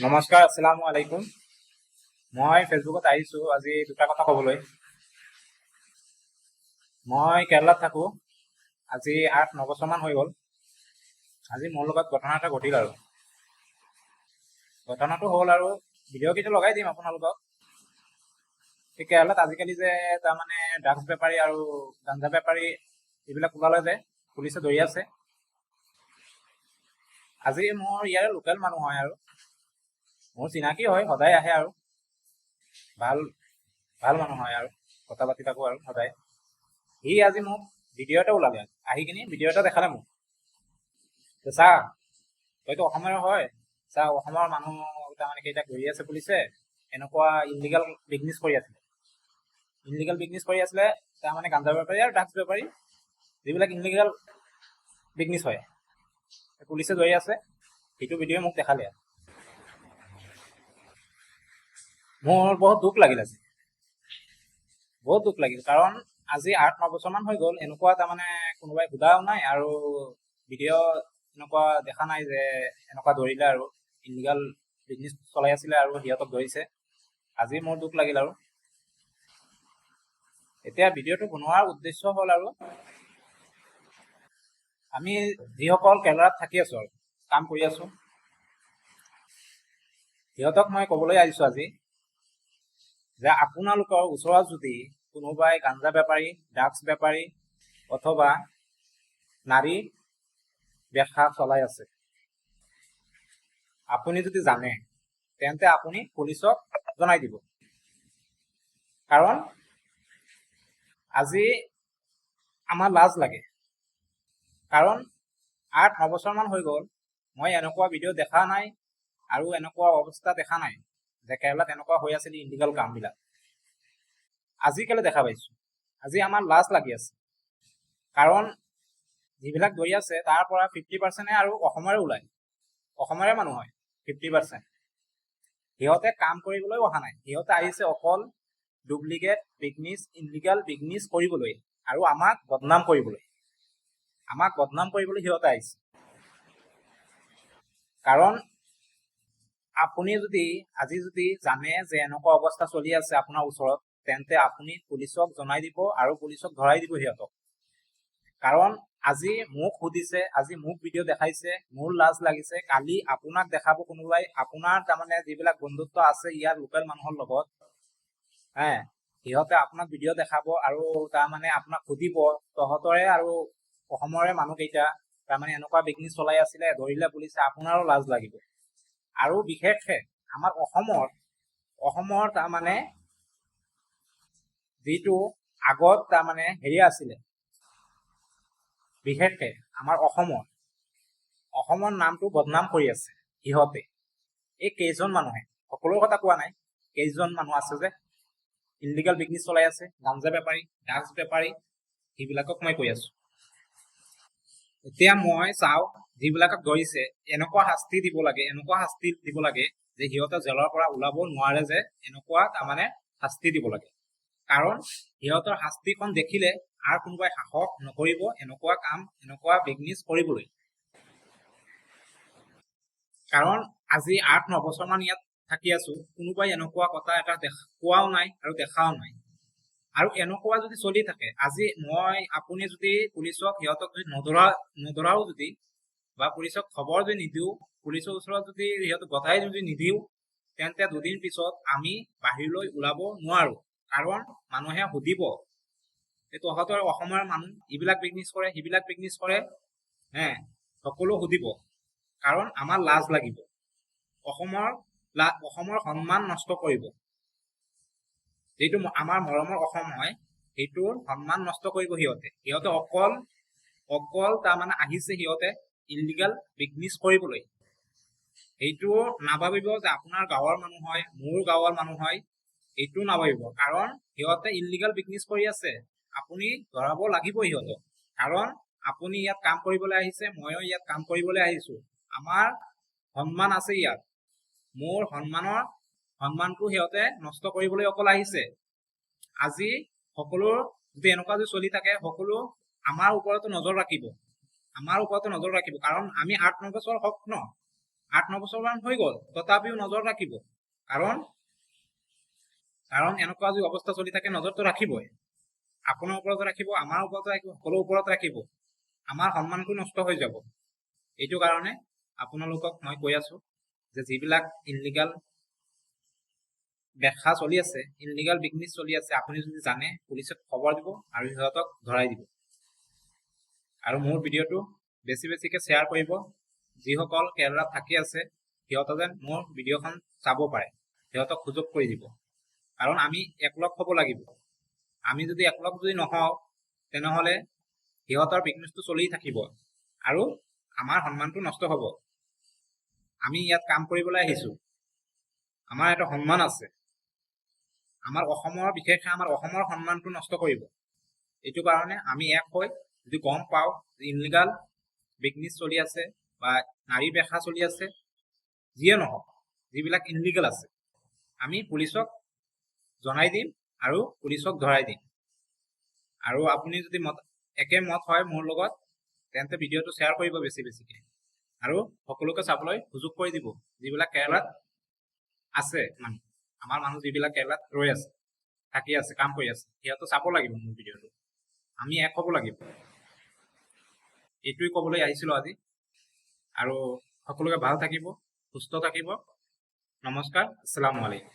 নমস্কাৰ, আসসালামু আলাইকুম। মই ফেচবুকত আহিছোঁ আজি দুটা কথা ক'বলৈ। মই কেৰেলাত থাকোঁ। আজি 8-9 বছৰমান হৈ গ'ল। আজি মোৰ লগত ঘটনা এটা ঘটিল আৰু ঘটনাটো হ'ল আৰু ভিডিঅ' কেইটা লগাই দিম আপোনালোকক। এই কেৰেলাত আজিকালি যে তাৰমানে ড্ৰাগছ বেপাৰী আৰু গাঞ্জা বেপাৰী এইবিলাক ওলালে যে পুলিচে ধৰি আছে। আজি মোৰ ইয়াৰে লোকেল মানুহ হয় আৰু মোৰ চিনাকি হয়, সদায় আহে আৰু ভাল ভাল মানুহ হয় আৰু কথা পাতি থাকোঁ আৰু সদায়। সি আজি মোক ভিডিঅ' এটা ওলালে, আহি কিনি ভিডিঅ' এটা দেখালে মোক। চা, তইতো অসমৰে হয়, চা অসমৰ মানুহ তাৰমানে কেইটা ধৰি আছে পুলিচে, এনেকুৱা ইলিগেল বিজনেছ কৰি আছিলে। তাৰমানে গাঞ্জা বেপাৰী আৰু ড্ৰাগছ বেপাৰী, যিবিলাক ইলিগেল বিজনেছ হয়, পুলিচে ধৰি আছে। সেইটো ভিডিঅ' মোক দেখালে। মোৰ বহুত দুখ লাগিল আজি, কাৰণ আজি 8-9 বছৰমান হৈ গ'ল, এনেকুৱা তাৰমানে কোনোবাই সোধাও নাই আৰু ভিডিঅ' এনেকুৱা দেখা নাই যে এনেকুৱা ধৰিলে আৰু ইলিগেল বিজনেছ চলাই আছিলে আৰু সিহঁতক ধৰিছে। আজি মোৰ দুখ লাগিল আৰু এতিয়া ভিডিঅ'টো বনোৱাৰ উদ্দেশ্য হ'ল আৰু আমি যিসকল কেৰেলাত থাকি আছোঁ আৰু কাম কৰি আছোঁ, সিহঁতক মই ক'বলৈ আহিছোঁ আজি যে আপোনালোকৰ ওচৰত যদি কোনোবাই গাঞ্জা বেপাৰী, ড্ৰাগছ বেপাৰী অথবা নাৰী বেচা চলাই আছে, আপুনি যদি জানে তেন্তে আপুনি পুলিচক জনাই দিব। কাৰণ আজি আমাৰ লাজ লাগে, কাৰণ 8-9 বছৰমান হৈ গ'ল মই এনেকুৱা ভিডিঅ' দেখা নাই আৰু এনেকুৱা অৱস্থা দেখা নাই যে কেৰেলাত এনেকুৱা হৈ আছিল ইলিগেল কামবিলাক। আজিকালি দেখা পাইছোঁ। আজি আমাৰ লাজ লাগি আছে, কাৰণ যিবিলাক ধৰি আছে তাৰ পৰা 50% আৰু অসমৰে ওলায়, অসমৰে মানুহ হয় 50%। সিহঁতে কাম কৰিবলৈ অহা নাই, সিহঁতে আহিছে অকল ডুপ্লিকেট বিজনেছ, ইলিগেল বিজনেছ কৰিবলৈ আৰু আমাক বদনাম কৰিবলৈ সিহঁতে আহিছে। কাৰণ আপুনি আজি যদি জানে যে এনেকুৱা অৱস্থা চলি আছে আপোনাৰ ওচৰত, তেন্তে আপুনি পুলিচক জনাই দিব আৰু পুলিচক ধৰাই দিব সিহঁতক। কাৰণ আজি মোক সুধিছে, আজি মোক ভিডিঅ' দেখাইছে, মোৰ লাজ লাগিছে। কালি আপোনাক দেখাব কোনোবাই, আপোনাৰ তাৰমানে যিবিলাক বন্ধুত্ব আছে ইয়াৰ লোকেল মানুহৰ লগত, সিহঁতে আপোনাক ভিডিঅ' দেখাব আৰু তাৰমানে আপোনাক সুধিব তহঁতৰে আৰু অসমৰে মানুহকেইটা তাৰমানে এনেকুৱা বিজনেছ চলাই আছিলে, ধৰিলে পুলিচে, আপোনাৰো লাজ লাগিব। আৰু বিশেষকে আমাৰ অসমৰ তাৰমানে যিটো আগত তাৰমানে হেৰি আছিলে, বিশেষকে আমাৰ অসমৰ নামটো বদনাম কৰি আছে সিহঁতে। এই কেইজন মানুহে, সকলোৰ কথা কোৱা নাই, কেইজন মানুহ আছে যে ইলিগেল বিজনেছ চলাই আছে, গাঞ্জা বেপাৰী, ড্ৰাগছ বেপাৰী, সেইবিলাকক মই কৈ আছো। এতিয়া মই চাওঁ যিবিলাকক ধৰিছে এনেকুৱা শাস্তি দিব লাগে যে সিহঁতে জেলৰ পৰা ওলাব নোৱাৰে, যে এনেকুৱা তাৰমানে শাস্তি দিব লাগে। কাৰণ সিহঁতৰ শাস্তিখন দেখিলে আৰু কোনোবাই সাহস নকৰিব এনেকুৱা কাম, এনেকুৱা বিজনেছ কৰিবলৈ। কাৰণ আজি 8-9 বছৰমান ইয়াত থাকি আছো, কোনোবাই এনেকুৱা কথা এটা কোৱাও নাই আৰু দেখাও নাই। আৰু এনেকুৱা যদি চলি থাকে, আজি আপুনি যদি পুলিচক সিহঁতক যদি নধৰাও যদি, বা পুলিচক খবৰ যদি নিদিওঁ, পুলিচৰ ওচৰত যদি সিহঁতক গতাই যদি নিদিওঁ, তেন্তে দুদিন পিছত আমি বাহিৰলৈ ওলাব নোৱাৰো। কাৰণ মানুহে সুধিব তহঁতৰ অসমৰ মানুহ এইবিলাক বিজনেছ কৰে, সিবিলাক বিজনেছ কৰে, সকলো সুধিব। কাৰণ আমাৰ লাজ লাগিব, অসমৰ সন্মান নষ্ট কৰিব। যিটো আমাৰ মৰমৰ অসম হয়, সেইটোৰ সন্মান নষ্ট কৰিব সিহঁতে অকল তাৰমানে আহিছে সিহঁতে ইলিগেল বিজনেছ কৰিবলৈ। সেইটো নাভাবিব যে আপোনাৰ গাঁৱৰ মানুহ হয়, মোৰ গাঁৱৰ মানুহ হয়, এইটো নাভাবিব। কাৰণ সিহঁতে ইলিগেল বিজনেছ কৰি আছে, আপুনি ধৰাব লাগিব সিহঁতক। কাৰণ আপুনি ইয়াত কাম কৰিবলৈ আহিছে, ময়ো ইয়াত কাম কৰিবলৈ আহিছো, আমাৰ সন্মান আছে ইয়াত। মোৰ সন্মানটো সিহঁতে নষ্ট কৰিবলৈ অকল আহিছে। আজি সকলো যদি এনেকুৱা যদি চলি থাকে, সকলো আমাৰ ওপৰতো নজৰ ৰাখিব, কাৰণ আমি 8-9 বছৰ হওক ন, 8-9 বছৰমান হৈ গ'ল, তথাপিও নজৰ ৰাখিব। কাৰণ এনেকুৱা যদি অৱস্থা চলি থাকে নজৰটো ৰাখিবই। আপোনাৰ ওপৰত ৰাখিব, আমাৰ ওপৰত ৰাখিব, সকলো ওপৰত ৰাখিব। আমাৰ সন্মানটো নষ্ট হৈ যাব। এইটো কাৰণে আপোনালোকক মই কৈ আছো যে যিবিলাক ইনলিগাল বেখা চলি আছে, ইনলিগাল বিজনেছ চলি আছে, আপুনি যদি জানে পুলিচক খবৰ দিব আৰু সিহঁতক ধৰাই দিব। আৰু মোৰ ভিডিঅ'টো বেছিকৈ শ্বেয়াৰ কৰিব। যিসকল কেৰেলাত থাকি আছে সিহঁতে যেন মোৰ ভিডিঅ'খন চাব পাৰে, সিহঁতক সুযোগ কৰি দিব। কাৰণ আমি একলগ হ'ব লাগিব। আমি যদি একলগ নহওঁ তেনেহ'লে সিহঁতৰ বিজনেছটো চলি থাকিব আৰু আমাৰ সন্মানটো নষ্ট হ'ব। আমি ইয়াত কাম কৰিবলৈ আহিছোঁ, আমাৰ এটা সন্মান আছে। আমাৰ অসমৰ বিশেষকৈ আমাৰ অসমৰ সন্মানটো নষ্ট কৰিব। এইটো কাৰণে আমি এক হৈ যদি গম পাওঁ যে ইনলিগাল বিজনেছ চলি আছে বা নাৰী বেখা চলি আছে, যিয়ে নহওক যিবিলাক ইনলিগাল আছে, আমি পুলিচক জনাই দিম আৰু পুলিচক ধৰাই দিম। আৰু আপুনি যদি একেমত হয় মোৰ লগত, তেন্তে ভিডিঅ'টো শ্বেয়াৰ কৰিব বেছিকৈ আৰু সকলোকে চাবলৈ সুযোগ কৰি দিব। যিবিলাক কেৰেলাত আছে মানুহ, আমাৰ মানুহ যিবিলাক কেৰেলাত ৰৈ আছে, থাকি আছে, কাম কৰি আছে, সিহঁতে চাব লাগিব মোৰ ভিডিঅ'টো। আমি এক হ'ব লাগিব। এইটোৱে ক'বলৈ আহিছিলোঁ আজি। আৰু সকলোকে ভাল থাকিব, সুস্থ থাকিব। নমস্কাৰ, আসসালামু আলাইকুম।